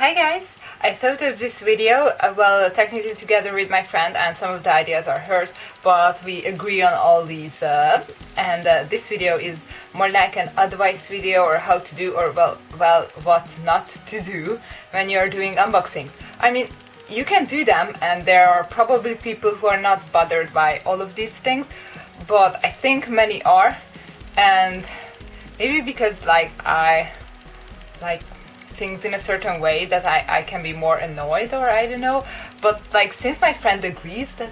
Hi guys! I thought of this video, well, technically together with my friend, and some of the ideas are hers, but we agree on all these, and this video is more like an advice video, or how to do, or well, what not to do when you're doing unboxings. I mean, you can do them, and there are probably people who are not bothered by all of these things, but I think many are, and maybe because I like things in a certain way that I can be more annoyed, or I don't know, but like since my friend agrees, that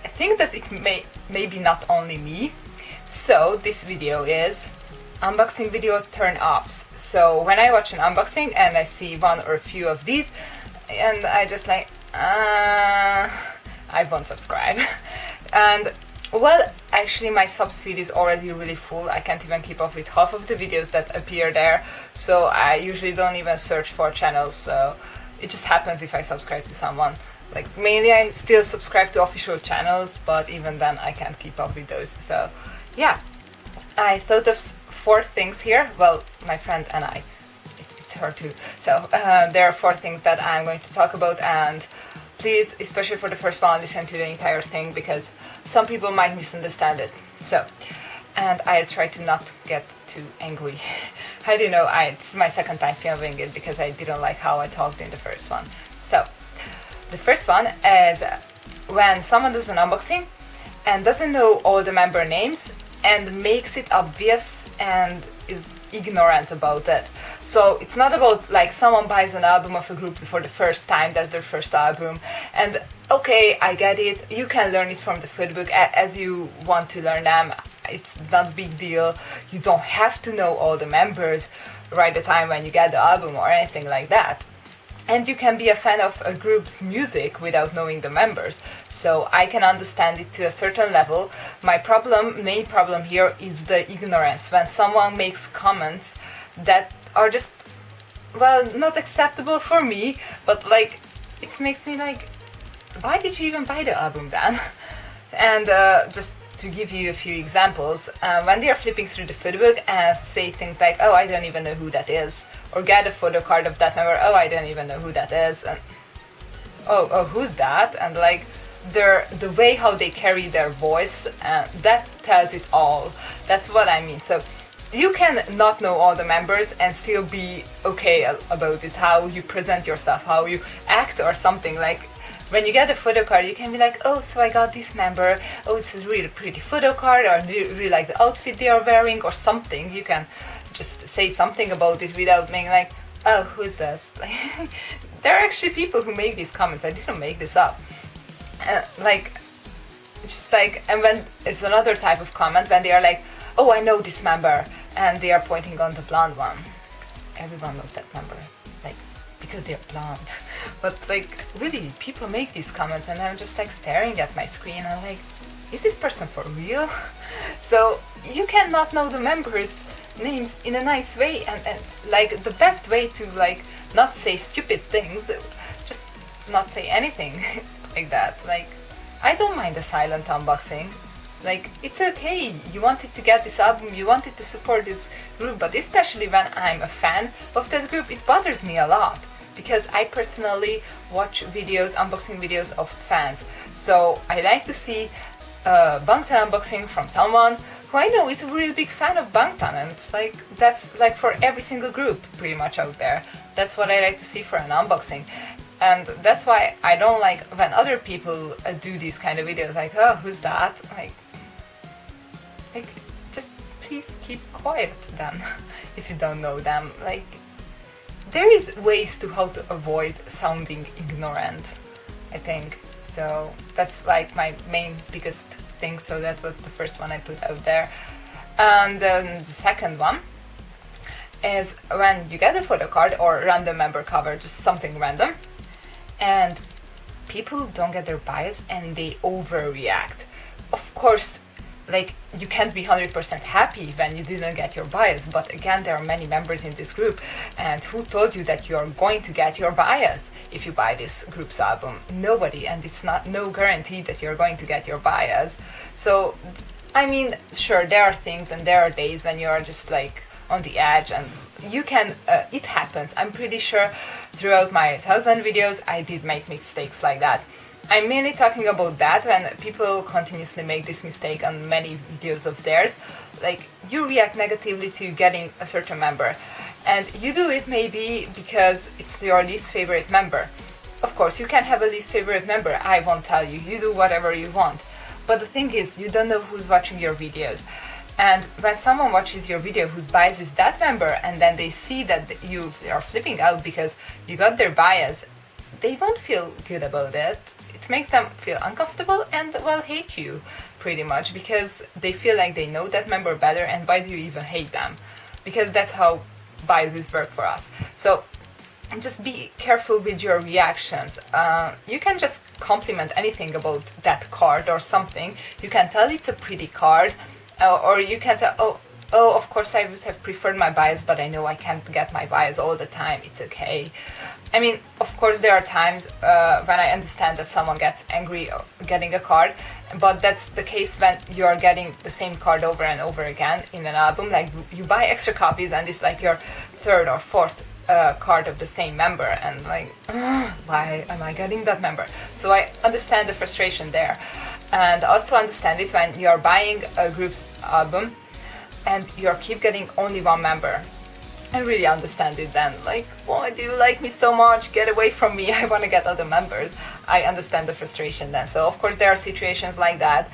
I think that it may be not only me. So this video is unboxing video turn-offs. So when I watch an unboxing and I see one or a few of these, and I just like I won't subscribe. And well, actually my subs feed is already really full. I can't even keep up with half of the videos that appear there, so I usually don't even search for channels, so it just happens if I subscribe to someone. Like mainly I still subscribe to official channels, but even then I can't keep up with those. So yeah, I thought of 4 things here. Well, my friend and I, it's her too. So there are 4 things that I'm going to talk about, and please, especially for the first one, listen to the entire thing, because some people might misunderstand it. So, and I'll try to not get too angry. I don't know, it's my second time filming it because I didn't like how I talked in the first one. So, the first one is when someone does an unboxing and doesn't know all the member names and makes it obvious and is ignorant about it. So it's not about like someone buys an album of a group for the first time, that's their first album, and okay, I get it, you can learn it from the footbook as you want to learn them. It's not a big deal. You don't have to know all the members right the time when you get the album or anything like that. And you can be a fan of a group's music without knowing the members. So I can understand it to a certain level. My main problem here is the ignorance. When someone makes comments that are just, well, not acceptable for me, but like, it makes me like, why did you even buy the album then? And just to give you a few examples, when they are flipping through the photobook and say things like, oh, I don't even know who that is, or get a photo card of that member, oh, I don't even know who that is, and oh, who's that? And like the way how they carry their voice, that tells it all. That's what I mean. So you can not know all the members and still be okay about it, how you present yourself, how you act or something. Like when you get a photo card, you can be like, oh, so I got this member, oh, it's a really pretty photo card, or do you really like the outfit they are wearing, or something. You can just say something about it without being like, oh, who's this? There are actually people who make these comments. I didn't make this up. Like, just like, and when it's another type of comment when they are like, oh, I know this member, and they are pointing on the blonde one. Everyone knows that member, like, because they're blonde. But like, really, people make these comments, and I'm just like staring at my screen, and I'm like, is this person for real? So you cannot know the members' names in a nice way, and like the best way to like not say stupid things, just not say anything like that. Like, I don't mind a silent unboxing. Like, it's okay, you wanted to get this album, you wanted to support this group, but especially when I'm a fan of that group, it bothers me a lot, because I personally watch videos, unboxing videos of fans. So I like to see a Bangtan unboxing from someone who I know is a really big fan of Bangtan, and it's like, that's like for every single group pretty much out there. That's what I like to see for an unboxing. And that's why I don't like when other people do these kind of videos, like, oh, who's that? Like, just please keep quiet then, if you don't know them. Like, there is ways to how to avoid sounding ignorant, I think. So that's like my main biggest thing. So that was the first one I put out there. And then the second one is when you get a photo card or random member cover, just something random, and people don't get their bias and they overreact. Of course, like, you can't be 100% happy when you didn't get your bias, but again, there are many members in this group, and who told you that you're going to get your bias if you buy this group's album? Nobody, and it's no guarantee that you're going to get your bias. So I mean, sure, there are things and there are days when you are just like, on the edge, and you can, it happens. I'm pretty sure throughout my 1,000 videos I did make mistakes like that. I'm mainly talking about that when people continuously make this mistake on many videos of theirs. Like, you react negatively to getting a certain member, and you do it maybe because it's your least favorite member. Of course, you can have a least favorite member, I won't tell you, you do whatever you want. But the thing is, you don't know who's watching your videos. And when someone watches your video whose bias is that member, and then they see that you are flipping out because you got their bias, they won't feel good about it. It makes them feel uncomfortable and, well, hate you pretty much, because they feel like they know that member better, and why do you even hate them? Because that's how biases work for us. So just be careful with your reactions. You can just compliment anything about that card or something. You can tell it's a pretty card, or you can tell, oh, of course I would have preferred my bias, but I know I can't get my bias all the time, it's okay. I mean, of course there are times when I understand that someone gets angry getting a card, but that's the case when you are getting the same card over and over again in an album. Like, you buy extra copies and it's like your third or fourth card of the same member, and like, why am I getting that member? So I understand the frustration there, and also understand it when you are buying a group's album and you keep getting only one member. I really understand it then. Like, why do you like me so much? Get away from me, I want to get other members. I understand the frustration then. So of course there are situations like that,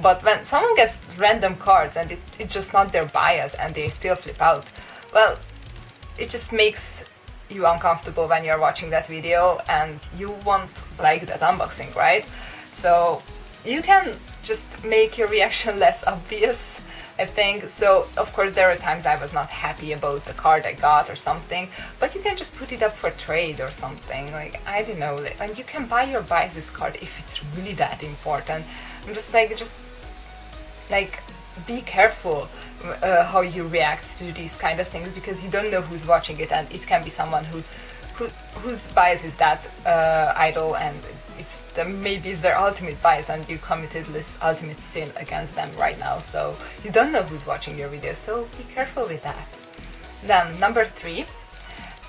but when someone gets random cards and it's just not their bias and they still flip out, well, it just makes you uncomfortable when you're watching that video, and you won't like that unboxing, right? So you can just make your reaction less obvious, I think. So of course there are times I was not happy about the card I got or something, but you can just put it up for trade or something. Like, I don't know, and you can buy your biases card if it's really that important. I'm just like, be careful how you react to these kind of things, because you don't know who's watching it, and it can be someone whose bias is that idol, and maybe it's their ultimate bias, and you committed this ultimate sin against them right now. So you don't know who's watching your video, so be careful with that. Then number 3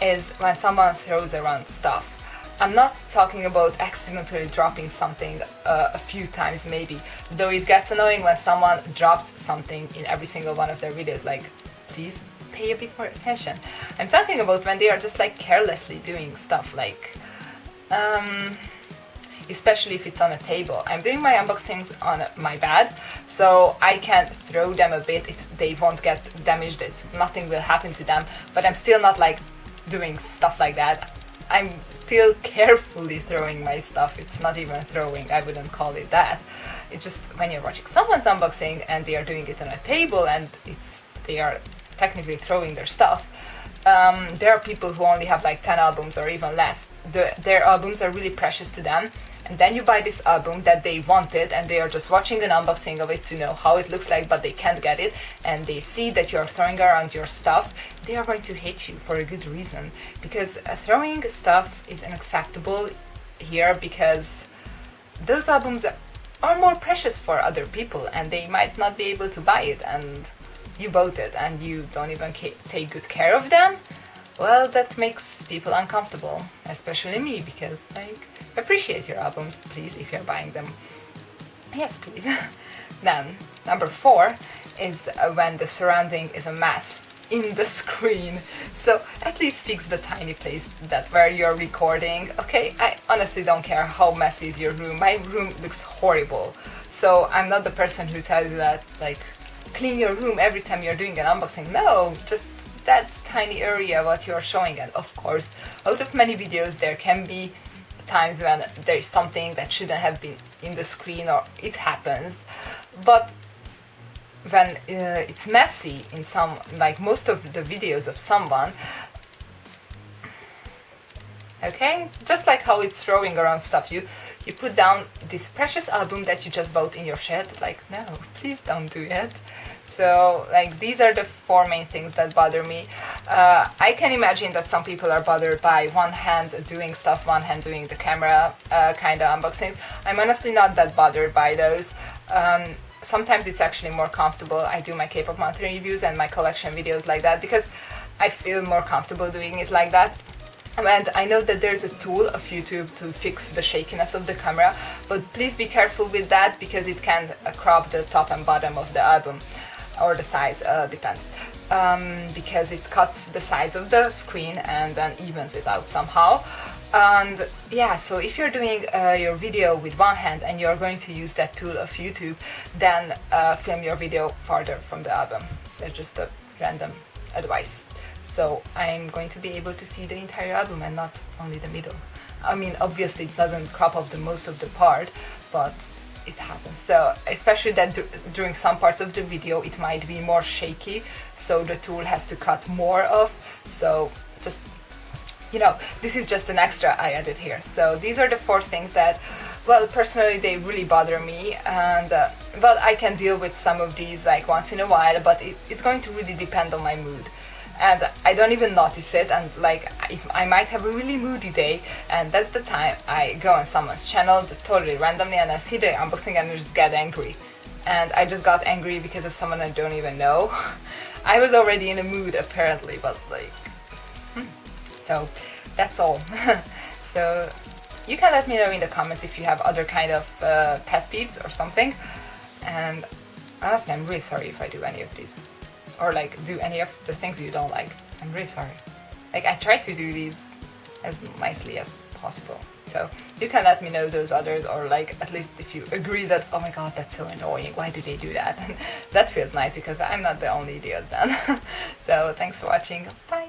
is when someone throws around stuff. I'm not talking about accidentally dropping something a few times maybe, though it gets annoying when someone drops something in every single one of their videos. Like, please pay a bit more attention. I'm talking about when they are just like carelessly doing stuff, like especially if it's on a table. I'm doing my unboxings on my bed, so I can throw them a bit. They won't get damaged, nothing will happen to them, but I'm still not like doing stuff like that. I'm still carefully throwing my stuff. It's not even throwing, I wouldn't call it that. It's just when you're watching someone's unboxing and they are doing it on a table and they are technically throwing their stuff. There are people who only have like 10 albums or even less. Their albums are really precious to them, and then you buy this album that they wanted and they are just watching an unboxing of it to know how it looks like, but they can't get it, and they see that you're throwing around your stuff. They are going to hate you for a good reason, because throwing stuff is unacceptable here, because those albums are more precious for other people and they might not be able to buy it, and you bought it and you don't even take good care of them. Well, that makes people uncomfortable, especially me, because like, appreciate your albums, please, if you're buying them. Yes, please. Then number 4 is when the surrounding is a mess in the screen. So at least fix the tiny place where you're recording. Okay, I honestly don't care how messy is your room. My room looks horrible, so I'm not the person who tells you that like clean your room every time you're doing an unboxing. No, just that tiny area what you're showing. And of course, out of many videos there can be times when there is something that shouldn't have been in the screen, or it happens. But when it's messy in like most of the videos of someone, okay, just like how it's throwing around stuff, you put down this precious album that you just bought in your shed. Like, no, please don't do it. So like, these are the 4 main things that bother me. I can imagine that some people are bothered by one hand doing stuff, one hand doing the camera kind of unboxings. I'm honestly not that bothered by those. sometimes it's actually more comfortable. I do my K-pop monthly reviews and my collection videos like that because I feel more comfortable doing it like that. And I know that there's a tool of YouTube to fix the shakiness of the camera, but please be careful with that because it can crop the top and bottom of the album, or the sides, depends, because it cuts the sides of the screen and then evens it out somehow. And yeah, so if you're doing your video with one hand and you're going to use that tool of YouTube, then film your video farther from the album. That's just a random advice. So I'm going to be able to see the entire album and not only the middle. I mean, obviously it doesn't crop up the most of the part, but it happens. So especially that during some parts of the video it might be more shaky, so the tool has to cut more of. So just, you know, this is just an extra I added here. So these are the 4 things that, well, personally they really bother me, and well, I can deal with some of these like once in a while, but it's going to really depend on my mood. And I don't even notice it, and like I might have a really moody day, and that's the time I go on someone's channel totally randomly and I see the unboxing and I just get angry. And I just got angry because of someone I don't even know. I was already in a mood apparently, but like, so that's all. So you can let me know in the comments if you have other kind of pet peeves or something. And honestly, I'm really sorry if I do any of these, or like do any of the things you don't like. I'm really sorry. Like, I try to do these as nicely as possible. So you can let me know those others, or like at least if you agree that, oh my god, that's so annoying, why do they do that? That feels nice because I'm not the only idiot then. So thanks for watching, bye!